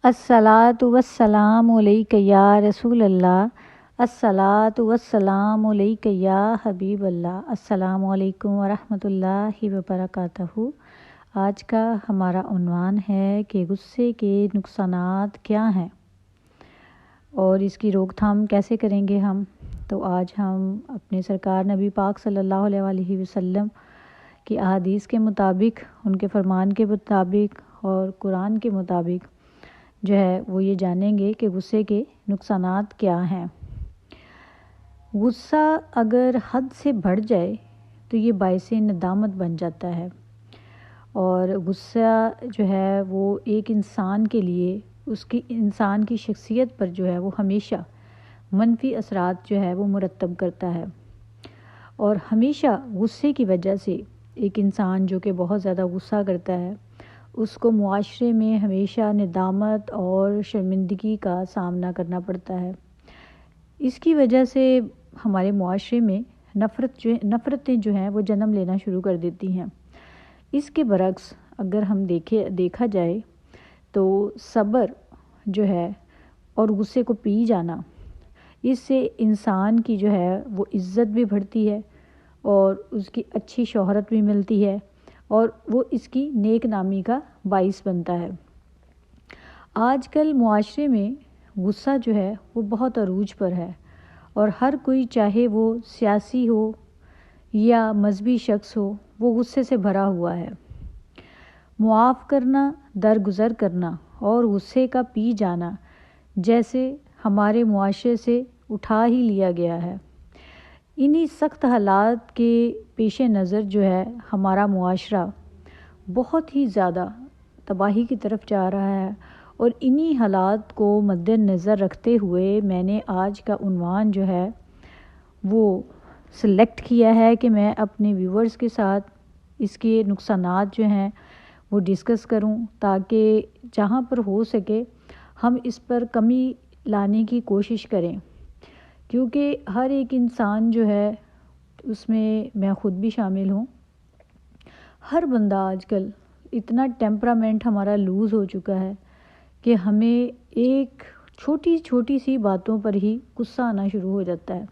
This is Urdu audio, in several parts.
الصلاۃ والسلام علیک یا رسول اللہ، الصلاۃ والسلام علیک یا حبیب اللہ۔ السلام علیکم ورحمۃ اللہ وبرکاتہ۔ آج کا ہمارا عنوان ہے کہ غصے کے نقصانات کیا ہیں اور اس کی روک تھام کیسے کریں گے ہم۔ تو آج ہم اپنے سرکار نبی پاک صلی اللہ علیہ وآلہ وسلم کی احادیث کے مطابق، ان کے فرمان کے مطابق اور قرآن کے مطابق جو ہے وہ یہ جانیں گے کہ غصے کے نقصانات کیا ہیں۔ غصہ اگر حد سے بڑھ جائے تو یہ باعث ندامت بن جاتا ہے، اور غصہ جو ہے وہ ایک انسان کے لیے، اس کی انسان کی شخصیت پر جو ہے وہ ہمیشہ منفی اثرات جو ہے وہ مرتب کرتا ہے، اور ہمیشہ غصے کی وجہ سے ایک انسان جو کہ بہت زیادہ غصہ کرتا ہے، اس کو معاشرے میں ہمیشہ ندامت اور شرمندگی کا سامنا کرنا پڑتا ہے۔ اس کی وجہ سے ہمارے معاشرے میں نفرتیں جو ہیں وہ جنم لینا شروع کر دیتی ہیں۔ اس کے برعکس اگر ہم دیکھا جائے تو صبر جو ہے اور غصے کو پی جانا، اس سے انسان کی جو ہے وہ عزت بھی بڑھتی ہے اور اس کی اچھی شہرت بھی ملتی ہے، اور وہ اس کی نیک نامی کا باعث بنتا ہے۔ آج کل معاشرے میں غصہ جو ہے وہ بہت عروج پر ہے، اور ہر کوئی چاہے وہ سیاسی ہو یا مذہبی شخص ہو، وہ غصے سے بھرا ہوا ہے۔ معاف کرنا، درگزر کرنا اور غصے کا پی جانا جیسے ہمارے معاشرے سے اٹھا ہی لیا گیا ہے۔ انہی سخت حالات کے پیش نظر جو ہے ہمارا معاشرہ بہت ہی زیادہ تباہی کی طرف جا رہا ہے، اور انہی حالات کو مد نظر رکھتے ہوئے میں نے آج کا عنوان جو ہے وہ سلیکٹ کیا ہے کہ میں اپنے ویورز کے ساتھ اس کے نقصانات جو ہیں وہ ڈسکس کروں، تاکہ جہاں پر ہو سکے ہم اس پر کمی لانے کی کوشش کریں، کیونکہ ہر ایک انسان جو ہے، اس میں خود بھی شامل ہوں، ہر بندہ آج کل اتنا ٹیمپرامنٹ ہمارا لوز ہو چکا ہے کہ ہمیں ایک چھوٹی چھوٹی سی باتوں پر ہی غصہ آنا شروع ہو جاتا ہے۔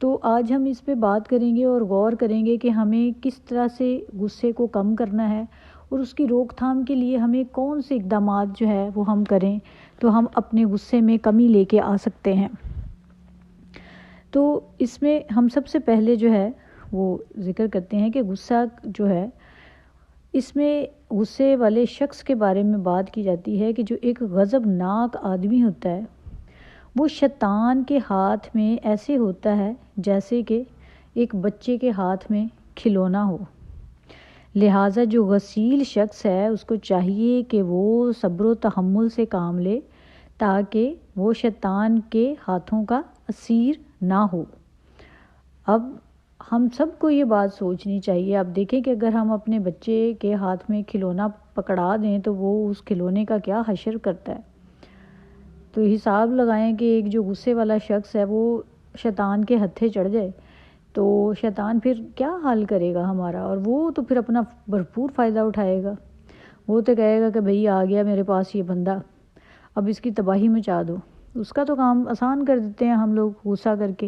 تو آج ہم اس پہ بات کریں گے اور غور کریں گے کہ ہمیں کس طرح سے غصے کو کم کرنا ہے، اور اس کی روک تھام کے لیے ہمیں کون سے اقدامات جو ہے وہ ہم کریں تو ہم اپنے غصے میں کمی لے کے آ سکتے ہیں۔ تو اس میں ہم سب سے پہلے جو ہے وہ ذکر کرتے ہیں کہ غصہ جو ہے، اس میں غصے والے شخص کے بارے میں بات کی جاتی ہے کہ جو ایک غضبناک آدمی ہوتا ہے، وہ شیطان کے ہاتھ میں ایسے ہوتا ہے جیسے کہ ایک بچے کے ہاتھ میں کھلونا ہو۔ لہٰذا جو غصیل شخص ہے اس کو چاہیے کہ وہ صبر و تحمل سے کام لے، تاکہ وہ شیطان کے ہاتھوں کا اسیر نہ ہو۔ اب ہم سب کو یہ بات سوچنی چاہیے۔ اب دیکھیں کہ اگر ہم اپنے بچے کے ہاتھ میں کھلونا پکڑا دیں تو وہ اس کھلونے کا کیا حشر کرتا ہے، تو حساب لگائیں کہ ایک جو غصے والا شخص ہے وہ شیطان کے ہتھے چڑھ جائے تو شیطان پھر کیا حال کرے گا ہمارا، اور وہ تو پھر اپنا بھرپور فائدہ اٹھائے گا۔ وہ تو کہے گا کہ بھئی آ گیا میرے پاس یہ بندہ، اب اس کی تباہی مچا دو۔ اس کا تو کام آسان کر دیتے ہیں ہم لوگ غصہ کر کے۔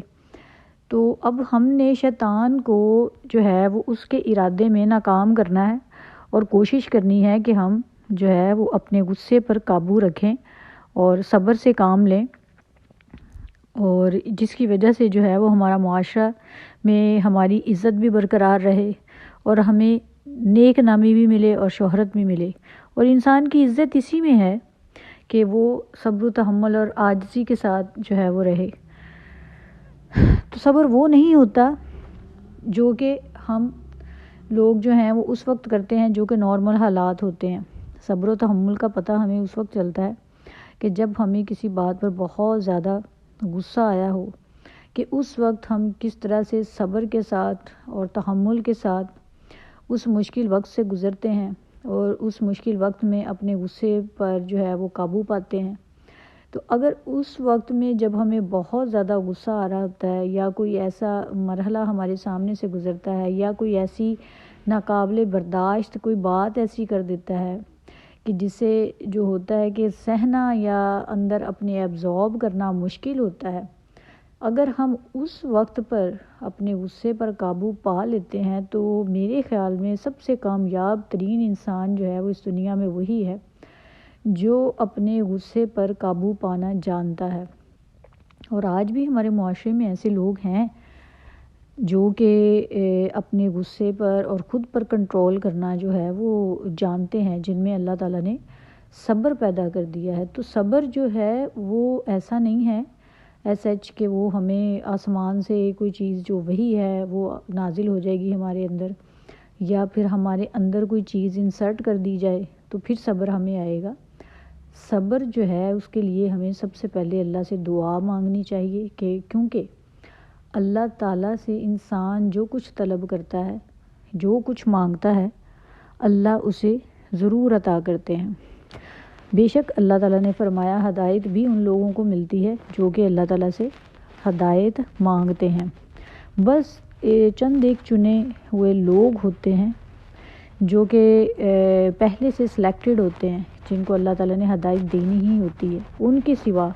تو اب ہم نے شیطان کو جو ہے وہ اس کے ارادے میں ناکام کرنا ہے، اور کوشش کرنی ہے کہ ہم جو ہے وہ اپنے غصے پر قابو رکھیں اور صبر سے کام لیں، اور جس کی وجہ سے جو ہے وہ ہمارا معاشرہ میں ہماری عزت بھی برقرار رہے، اور ہمیں نیک نامی بھی ملے اور شہرت بھی ملے۔ اور انسان کی عزت اسی میں ہے کہ وہ صبر و تحمل اور عاجزی کے ساتھ جو ہے وہ رہے۔ تو صبر وہ نہیں ہوتا جو کہ ہم لوگ جو ہیں وہ اس وقت کرتے ہیں جو کہ نارمل حالات ہوتے ہیں۔ صبر و تحمل کا پتہ ہمیں اس وقت چلتا ہے کہ جب ہمیں کسی بات پر بہت زیادہ غصہ آیا ہو، کہ اس وقت ہم کس طرح سے صبر کے ساتھ اور تحمل کے ساتھ اس مشکل وقت سے گزرتے ہیں، اور اس مشکل وقت میں اپنے غصے پر جو ہے وہ قابو پاتے ہیں۔ تو اگر اس وقت میں جب ہمیں بہت زیادہ غصہ آ رہا ہوتا ہے، یا کوئی ایسا مرحلہ ہمارے سامنے سے گزرتا ہے، یا کوئی ایسی ناقابل برداشت کوئی بات ایسی کر دیتا ہے کہ جسے جو ہوتا ہے کہ سہنا یا اندر اپنے ایبزارب کرنا مشکل ہوتا ہے، اگر ہم اس وقت پر اپنے غصے پر قابو پا لیتے ہیں تو میرے خیال میں سب سے کامیاب ترین انسان جو ہے وہ اس دنیا میں وہی ہے جو اپنے غصے پر قابو پانا جانتا ہے۔ اور آج بھی ہمارے معاشرے میں ایسے لوگ ہیں جو کہ اپنے غصے پر اور خود پر کنٹرول کرنا جو ہے وہ جانتے ہیں، جن میں اللہ تعالیٰ نے صبر پیدا کر دیا ہے۔ تو صبر جو ہے وہ ایسا نہیں ہے ایس کہ وہ ہمیں آسمان سے کوئی چیز جو وہی ہے وہ نازل ہو جائے گی ہمارے اندر، یا پھر ہمارے اندر کوئی چیز انسرٹ کر دی جائے تو پھر صبر ہمیں آئے گا۔ صبر جو ہے اس کے لیے ہمیں سب سے پہلے اللہ سے دعا مانگنی چاہیے، کہ کیونکہ اللہ تعالیٰ سے انسان جو کچھ طلب کرتا ہے، جو کچھ مانگتا ہے، اللہ اسے ضرور عطا کرتے ہیں۔ بے شک اللہ تعالیٰ نے فرمایا ہدایت بھی ان لوگوں کو ملتی ہے جو کہ اللہ تعالیٰ سے ہدایت مانگتے ہیں۔ بس چند ایک چنے ہوئے لوگ ہوتے ہیں جو کہ پہلے سے سلیکٹڈ ہوتے ہیں، جن کو اللہ تعالیٰ نے ہدایت دینی ہی ہوتی ہے۔ ان کے سوا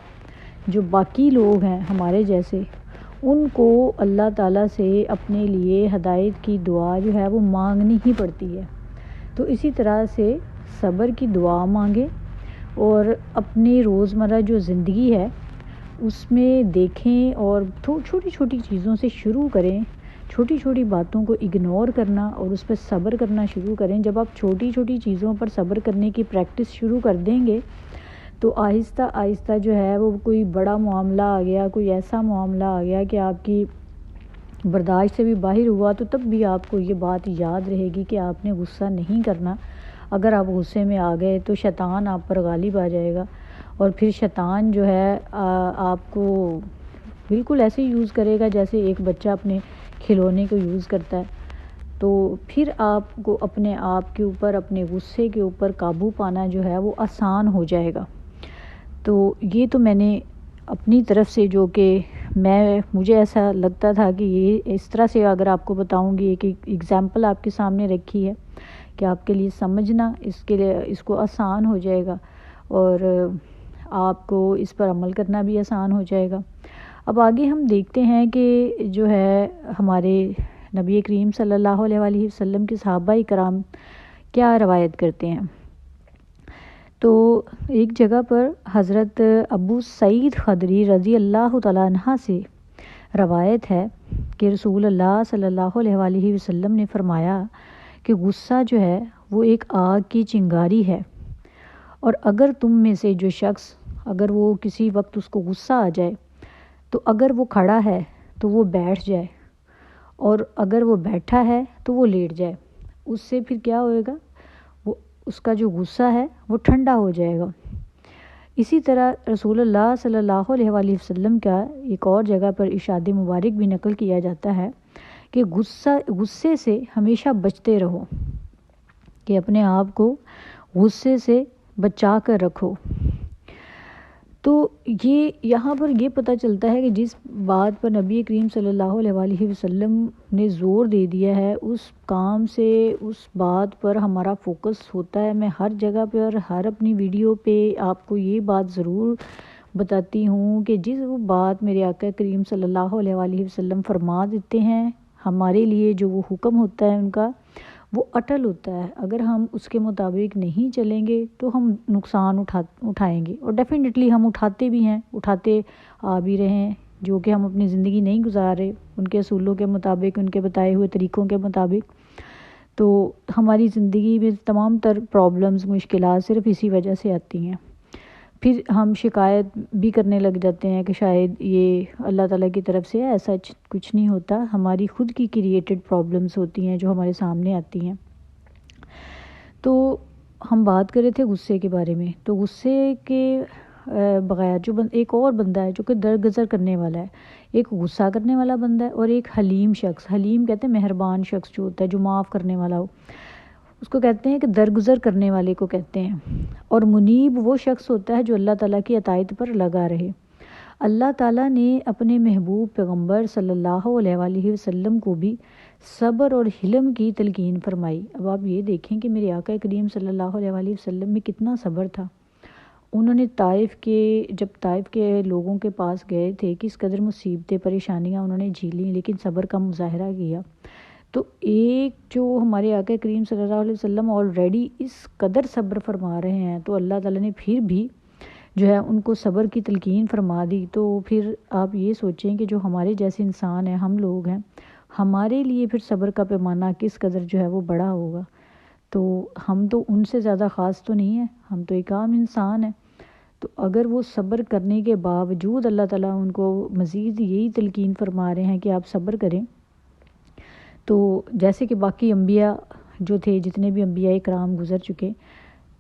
جو باقی لوگ ہیں ہمارے جیسے، ان کو اللہ تعالیٰ سے اپنے لیے ہدایت کی دعا جو ہے وہ مانگنی ہی پڑتی ہے۔ تو اسی طرح سے صبر کی دعا مانگیں اور اپنی روزمرہ جو زندگی ہے اس میں دیکھیں اور چھوٹی چھوٹی چیزوں سے شروع کریں، چھوٹی چھوٹی باتوں کو اگنور کرنا اور اس پہ صبر کرنا شروع کریں۔ جب آپ چھوٹی چھوٹی چیزوں پر صبر کرنے کی پریکٹس شروع کر دیں گے تو آہستہ آہستہ جو ہے وہ کوئی بڑا معاملہ آ گیا، کوئی ایسا معاملہ آ گیا کہ آپ کی برداشت سے بھی باہر ہوا، تو تب بھی آپ کو یہ بات یاد رہے گی کہ آپ نے غصہ نہیں کرنا۔ اگر آپ غصے میں آ گئے تو شیطان آپ پر غالب آ جائے گا، اور پھر شیطان جو ہے آپ کو بالکل ایسے یوز کرے گا جیسے ایک بچہ اپنے کھلونے کو یوز کرتا ہے۔ تو پھر آپ کو اپنے آپ کے اوپر، اپنے غصے کے اوپر قابو پانا جو ہے وہ آسان ہو جائے گا۔ تو یہ تو میں نے اپنی طرف سے جو کہ مجھے ایسا لگتا تھا کہ یہ اس طرح سے اگر آپ کو بتاؤں گی، ایک ایگزامپل آپ کے سامنے رکھی ہے کہ آپ کے لیے سمجھنا اس کو آسان ہو جائے گا، اور آپ کو اس پر عمل کرنا بھی آسان ہو جائے گا۔ اب آگے ہم دیکھتے ہیں کہ جو ہے ہمارے نبی کریم صلی اللہ علیہ وآلہ وسلم کے صحابہ کرام کیا روایت کرتے ہیں۔ تو ایک جگہ پر حضرت ابو سعید خدری رضی اللہ تعالیٰ عنہ سے روایت ہے کہ رسول اللہ صلی اللہ علیہ وآلہ وسلم نے فرمایا کہ غصہ جو ہے وہ ایک آگ کی چنگاری ہے، اور اگر تم میں سے جو شخص، اگر وہ کسی وقت اس کو غصہ آ جائے تو اگر وہ کھڑا ہے تو وہ بیٹھ جائے، اور اگر وہ بیٹھا ہے تو وہ لیٹ جائے۔ اس سے پھر کیا ہوئے گا، وہ اس کا جو غصہ ہے وہ ٹھنڈا ہو جائے گا۔ اسی طرح رسول اللہ صلی اللہ علیہ وآلہ وسلم کا ایک اور جگہ پر ارشاد مبارک بھی نقل کیا جاتا ہے کہ غصے سے ہمیشہ بچتے رہو، کہ اپنے آپ کو غصے سے بچا کر رکھو۔ تو یہ یہاں پر یہ پتہ چلتا ہے کہ جس بات پر نبی کریم صلی اللہ علیہ وآلہ وسلم نے زور دے دیا ہے، اس کام سے، اس بات پر ہمارا فوکس ہوتا ہے۔ میں ہر جگہ پہ اور ہر اپنی ویڈیو پہ آپ کو یہ بات ضرور بتاتی ہوں کہ جس وہ بات میرے آقا کریم صلی اللہ علیہ وآلہ وسلم فرما دیتے ہیں ہمارے لیے، جو وہ حکم ہوتا ہے ان کا، وہ اٹل ہوتا ہے۔ اگر ہم اس کے مطابق نہیں چلیں گے تو ہم نقصان اٹھائیں گے، اور ڈیفینیٹلی ہم اٹھاتے بھی ہیں، اٹھاتے آ بھی رہے ہیں، جو کہ ہم اپنی زندگی نہیں گزار رہے ان کے اصولوں کے مطابق، ان کے بتائے ہوئے طریقوں کے مطابق۔ تو ہماری زندگی میں تمام تر پرابلمز، مشکلات صرف اسی وجہ سے آتی ہیں۔ پھر ہم شکایت بھی کرنے لگ جاتے ہیں کہ شاید یہ اللہ تعالیٰ کی طرف سے ہے، ایسا کچھ نہیں ہوتا، ہماری خود کی کریٹڈ پرابلمز ہوتی ہیں جو ہمارے سامنے آتی ہیں۔ تو ہم بات کر رہے تھے غصے کے بارے میں۔ تو غصے کے بغیر جو ایک اور بندہ ہے جو کہ درگزر کرنے والا ہے، ایک غصہ کرنے والا بندہ ہے اور ایک حلیم شخص، حلیم کہتے ہیں مہربان شخص جو ہوتا ہے، جو معاف کرنے والا ہو، اس کو کہتے ہیں کہ درگزر کرنے والے کو کہتے ہیں۔ اور منیب وہ شخص ہوتا ہے جو اللہ تعالیٰ کی اطاعت پر لگا رہے۔ اللہ تعالیٰ نے اپنے محبوب پیغمبر صلی اللہ علیہ وآلہ وسلم کو بھی صبر اور حلم کی تلقین فرمائی۔ اب آپ یہ دیکھیں کہ میرے آقا کریم صلی اللہ علیہ وآلہ وسلم میں کتنا صبر تھا۔ انہوں نے جب طائف کے لوگوں کے پاس گئے تھے، کس قدر مصیبتیں پریشانیاں انہوں نے جھیلیں، لیکن صبر کا مظاہرہ کیا۔ تو ایک جو ہمارے آقا کریم صلی اللہ علیہ وسلم آلریڈی اس قدر صبر فرما رہے ہیں، تو اللہ تعالیٰ نے پھر بھی جو ہے ان کو صبر کی تلقین فرما دی۔ تو پھر آپ یہ سوچیں کہ جو ہمارے جیسے انسان ہیں، ہم لوگ ہیں، ہمارے لیے پھر صبر کا پیمانہ کس قدر جو ہے وہ بڑا ہوگا۔ تو ہم تو ان سے زیادہ خاص تو نہیں ہیں، ہم تو ایک عام انسان ہیں۔ تو اگر وہ صبر کرنے کے باوجود اللہ تعالیٰ ان کو مزید یہی تلقین فرما رہے ہیں کہ آپ صبر کریں، تو جیسے کہ باقی انبیاء جو تھے، جتنے بھی انبیاء کرام گزر چکے،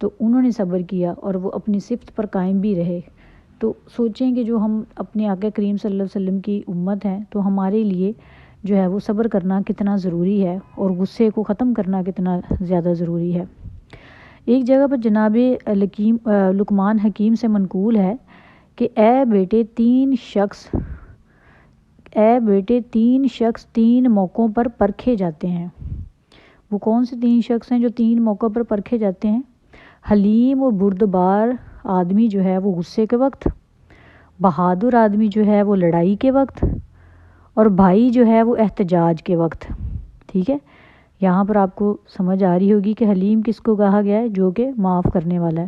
تو انہوں نے صبر کیا اور وہ اپنی صفت پر قائم بھی رہے۔ تو سوچیں کہ جو ہم اپنے آقا کریم صلی اللہ علیہ وسلم کی امت ہیں، تو ہمارے لیے جو ہے وہ صبر کرنا کتنا ضروری ہے اور غصے کو ختم کرنا کتنا زیادہ ضروری ہے۔ ایک جگہ پر جناب لقمان حکیم سے منقول ہے کہ اے بیٹے تین شخص تین موقعوں پر پرکھے جاتے ہیں۔ وہ کون سے تین شخص ہیں جو تین موقعوں پر پرکھے جاتے ہیں؟ حلیم و بردبار آدمی جو ہے وہ غصے کے وقت، بہادر آدمی جو ہے وہ لڑائی کے وقت، اور بھائی جو ہے وہ احتجاج کے وقت۔ ٹھیک ہے، یہاں پر آپ کو سمجھ آ رہی ہوگی کہ حلیم کس کو کہا گیا ہے؟ جو کہ معاف کرنے والا ہے۔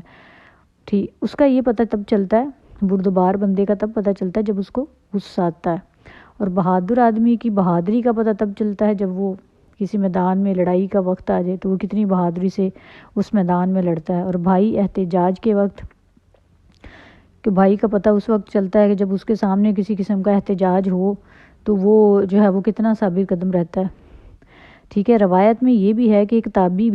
ٹھیک، اس کا یہ پتہ تب چلتا ہے، بردبار بندے کا تب پتہ چلتا ہے جب اس کو غصہ آتا ہے، اور بہادر آدمی کی بہادری کا پتہ تب چلتا ہے جب وہ کسی میدان میں لڑائی کا وقت آ جائے تو وہ کتنی بہادری سے اس میدان میں لڑتا ہے۔ اور بھائی احتجاج کے وقت، کہ بھائی کا پتہ اس وقت چلتا ہے کہ جب اس کے سامنے کسی قسم کا احتجاج ہو تو وہ جو ہے وہ کتنا ثابت قدم رہتا ہے۔ ٹھیک ہے، روایت میں یہ بھی ہے کہ ایک تابی کی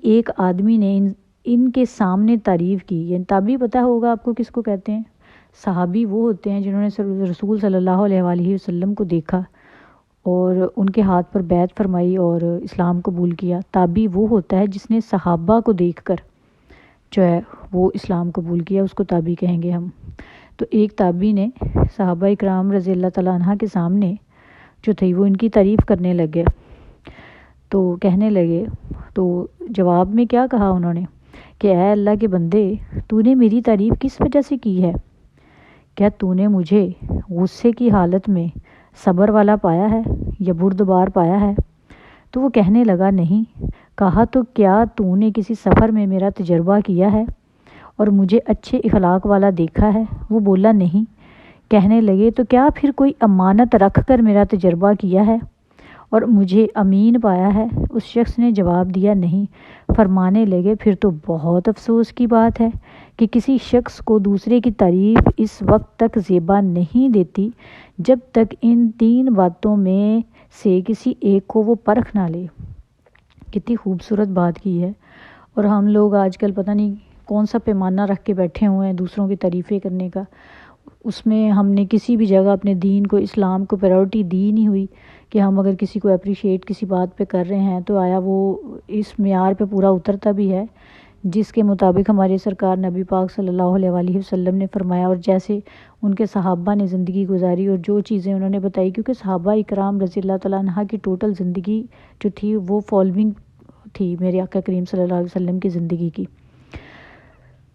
ایک آدمی نے ان کے سامنے تعریف کی۔ یعنی تابی پتہ ہوگا آپ کو کس کو کہتے ہیں؟ صحابی وہ ہوتے ہیں جنہوں نے رسول صلی اللہ علیہ وآلہ وسلم کو دیکھا اور ان کے ہاتھ پر بیعت فرمائی اور اسلام قبول کیا۔ تابی وہ ہوتا ہے جس نے صحابہ کو دیکھ کر جو ہے وہ اسلام قبول کیا، اس کو تابی کہیں گے ہم۔ تو ایک تابی نے صحابہ اکرام رضی اللہ تعالیٰ عنہ کے سامنے جو تھی وہ ان کی تعریف کرنے لگے، تو کہنے لگے، تو جواب میں کیا کہا انہوں نے کہ اے اللہ کے بندے، تو نے میری تعریف کس وجہ سے کی ہے؟ کیا تو نے مجھے غصے کی حالت میں صبر والا پایا ہے یا بردبار پایا ہے؟ تو وہ کہنے لگا نہیں۔ کہا تو کیا تو نے کسی سفر میں میرا تجربہ کیا ہے اور مجھے اچھے اخلاق والا دیکھا ہے؟ وہ بولا نہیں۔ کہنے لگے تو کیا پھر کوئی امانت رکھ کر میرا تجربہ کیا ہے اور مجھے امین پایا ہے؟ اس شخص نے جواب دیا نہیں۔ فرمانے لگے پھر تو بہت افسوس کی بات ہے کہ کسی شخص کو دوسرے کی تعریف اس وقت تک زیبا نہیں دیتی جب تک ان تین باتوں میں سے کسی ایک کو وہ پرکھ نہ لے۔ کتنی خوبصورت بات کی ہے، اور ہم لوگ آج کل پتہ نہیں کون سا پیمانہ رکھ کے بیٹھے ہوئے ہیں دوسروں کی تعریفیں کرنے کا۔ اس میں ہم نے کسی بھی جگہ اپنے دین کو، اسلام کو پرائیورٹی دی نہیں ہوئی کہ ہم اگر کسی کو اپریشیٹ کسی بات پہ کر رہے ہیں تو آیا وہ اس معیار پہ پورا اترتا بھی ہے جس کے مطابق ہمارے سرکار نبی پاک صلی اللہ علیہ وآلہ وسلم نے فرمایا، اور جیسے ان کے صحابہ نے زندگی گزاری اور جو چیزیں انہوں نے بتائی، کیونکہ صحابہ اکرام رضی اللہ تعالیٰ عنہ کی ٹوٹل زندگی جو تھی وہ فالوئنگ تھی میرے آقا کریم صلی اللہ علیہ وسلم کی زندگی کی۔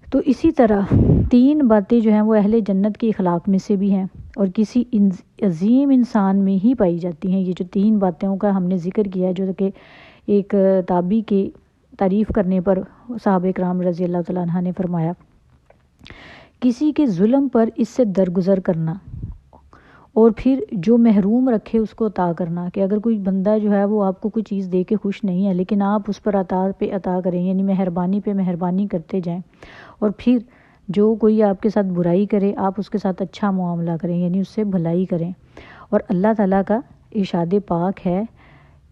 تو اسی طرح تین باتیں جو ہیں وہ اہل جنت کے اخلاق میں سے بھی ہیں اور کسی عظیم انسان میں ہی پائی جاتی ہیں۔ یہ جو تین باتوں کا ہم نے ذکر کیا جو کہ ایک تابی کی تعریف کرنے پر صحابہ کرام رضی اللہ تعالیٰ عنہ نے فرمایا، کسی کے ظلم پر اس سے درگزر کرنا، اور پھر جو محروم رکھے اس کو عطا کرنا، کہ اگر کوئی بندہ جو ہے وہ آپ کو کوئی چیز دے کے خوش نہیں ہے لیکن آپ اس پر عطا پہ عطا کریں، یعنی مہربانی پہ مہربانی کرتے جائیں، اور پھر جو کوئی آپ کے ساتھ برائی کرے آپ اس کے ساتھ اچھا معاملہ کریں، یعنی اس سے بھلائی کریں۔ اور اللہ تعالیٰ کا ارشاد پاک ہے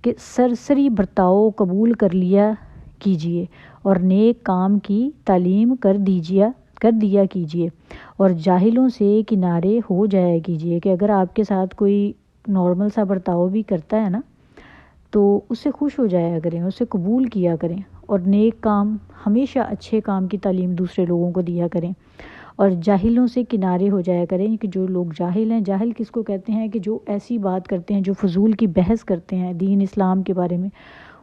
کہ سرسری برتاؤ قبول کر لیا کیجیے اور نیک کام کی تعلیم کر دیا کیجیے، اور جاہلوں سے کنارے ہو جایا کیجیے، کہ اگر آپ کے ساتھ کوئی نارمل سا برتاؤ بھی کرتا ہے نا تو اس سے خوش ہو جایا کریں، اسے قبول کیا کریں، اور نیک کام، ہمیشہ اچھے کام کی تعلیم دوسرے لوگوں کو دیا کریں۔ اور جاہلوں سے کنارے ہو جایا کریں، کہ جو لوگ جاہل ہیں، جاہل کس کو کہتے ہیں کہ جو ایسی بات کرتے ہیں، جو فضول کی بحث کرتے ہیں دین اسلام کے بارے میں،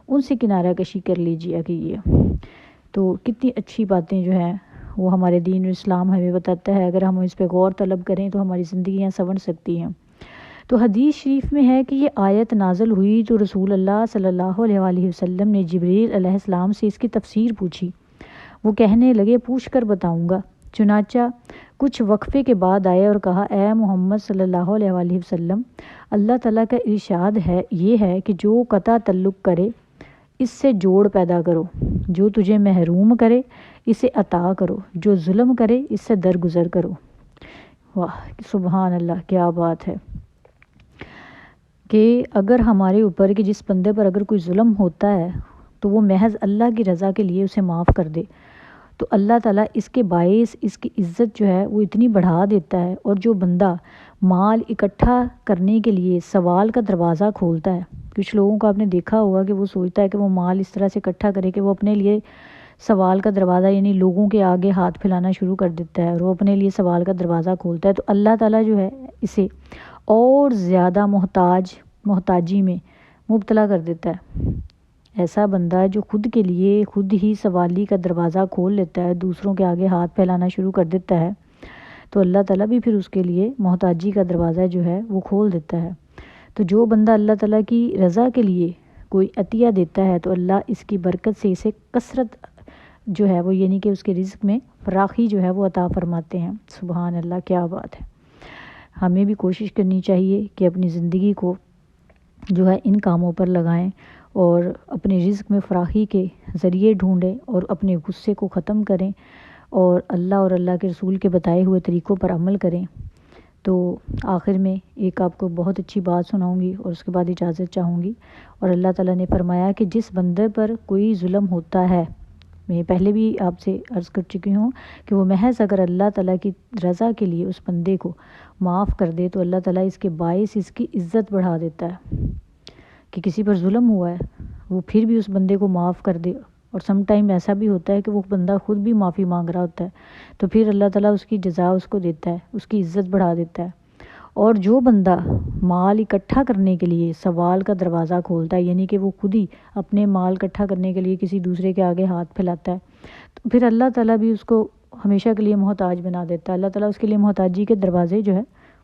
ان سے کنارہ کشی کر لیجیے کیجیے۔ تو کتنی اچھی باتیں جو ہیں وہ ہمارے دین اسلام ہمیں بتاتا ہے، اگر ہم اس پہ غور طلب کریں تو ہماری زندگیاں سنور سکتی ہیں۔ تو حدیث شریف میں ہے کہ یہ آیت نازل ہوئی تو رسول اللہ صلی اللہ علیہ وآلہ وسلم نے جبریل علیہ السلام سے اس کی تفسیر پوچھی۔ وہ کہنے لگے پوچھ کر بتاؤں گا۔ چنانچہ کچھ وقفے کے بعد آئے اور کہا اے محمد صلی اللہ علیہ وآلہ وسلم، اللہ تعالیٰ کا ارشاد ہے، یہ ہے کہ جو قطع تعلق کرے اس سے جوڑ پیدا کرو، جو تجھے محروم کرے اسے عطا کرو، جو ظلم کرے اس سے درگزر کرو۔ واہ سبحان اللہ، کیا بات ہے کہ اگر ہمارے اوپر کہ جس بندے پر اگر کوئی ظلم ہوتا ہے تو وہ محض اللہ کی رضا کے لیے اسے معاف کر دے تو اللہ تعالیٰ اس کے باعث اس کی عزت جو ہے وہ اتنی بڑھا دیتا ہے۔ اور جو بندہ مال اکٹھا کرنے کے لیے سوال کا دروازہ کھولتا ہے، کچھ لوگوں کو آپ نے دیکھا ہوگا کہ وہ سوچتا ہے کہ وہ مال اس طرح سے اکٹھا کرے کہ وہ اپنے لیے سوال کا دروازہ یعنی لوگوں کے آگے ہاتھ پھیلانا شروع کر دیتا ہے اور وہ اپنے لیے سوال کا دروازہ کھولتا ہے، تو اللہ تعالیٰ جو ہے اسے اور زیادہ محتاجی میں مبتلا کر دیتا ہے۔ ایسا بندہ جو خود کے لیے خود ہی سوالی کا دروازہ کھول لیتا ہے، دوسروں کے آگے ہاتھ پھیلانا شروع کر دیتا ہے، تو اللہ تعالیٰ بھی پھر اس کے لیے محتاجی کا دروازہ جو ہے وہ کھول دیتا ہے۔ تو جو بندہ اللہ تعالیٰ کی رضا کے لیے کوئی عطیہ دیتا ہے تو اللہ اس کی برکت سے اسے کثرت جو ہے وہ یعنی کہ اس کے رزق میں فراخی جو ہے وہ عطا فرماتے ہیں۔ سبحان اللہ، کیا بات ہے۔ ہمیں بھی کوشش کرنی چاہیے کہ اپنی زندگی کو جو ہے ان کاموں پر لگائیں اور اپنے رزق میں فراخی کے ذریعے ڈھونڈیں اور اپنے غصے کو ختم کریں اور اللہ کے رسول کے بتائے ہوئے طریقوں پر عمل کریں۔ تو آخر میں ایک آپ کو بہت اچھی بات سناؤں گی اور اس کے بعد اجازت چاہوں گی۔ اور اللہ تعالیٰ نے فرمایا کہ جس بندے پر کوئی ظلم ہوتا ہے، میں پہلے بھی آپ سے عرض کر چکی ہوں کہ وہ محض اگر اللہ تعالیٰ کی رضا کے لیے اس بندے کو معاف کر دے تو اللہ تعالیٰ اس کے باعث اس کی عزت بڑھا دیتا ہے۔ کہ کسی پر ظلم ہوا ہے وہ پھر بھی اس بندے کو معاف کر دے، اور سم ٹائم ایسا بھی ہوتا ہے کہ وہ بندہ خود بھی معافی مانگ رہا ہوتا ہے تو پھر اللہ تعالیٰ اس کی جزا اس کو دیتا ہے، اس کی عزت بڑھا دیتا ہے۔ اور جو بندہ مال اکٹھا کرنے کے لیے سوال کا دروازہ کھولتا ہے یعنی کہ وہ خود ہی اپنے مال اکٹھا کرنے کے لیے کسی دوسرے کے آگے ہاتھ پھیلاتا ہے تو پھر اللہ تعالیٰ بھی اس کو ہمیشہ کے لیے محتاج بنا دیتا ہے، اللہ تعالیٰ اس کے لیے محتاجی کے دروازے جو ہے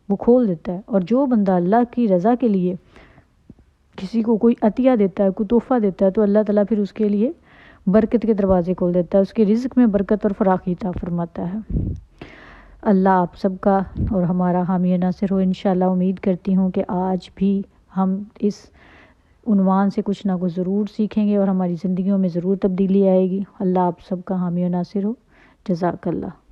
وہ کھول دیتا ہے۔ اور جو بندہ اللہ کی رضا کے لیے کسی کو کوئی عطیہ دیتا ہے، کوئی تحفہ دیتا ہے تو اللہ تعالیٰ پھر اس کے لیے برکت کے دروازے کھول دیتا ہے، اس کے رزق میں برکت اور فراخی عطا فرماتا ہے۔ اللہ آپ سب کا اور ہمارا حامی و ناصر ہو۔ انشاءاللہ امید کرتی ہوں کہ آج بھی ہم اس عنوان سے کچھ نہ کچھ ضرور سیکھیں گے اور ہماری زندگیوں میں ضرور تبدیلی آئے گی۔ اللہ آپ سب کا حامی و ناصر ہو۔ جزاک اللہ۔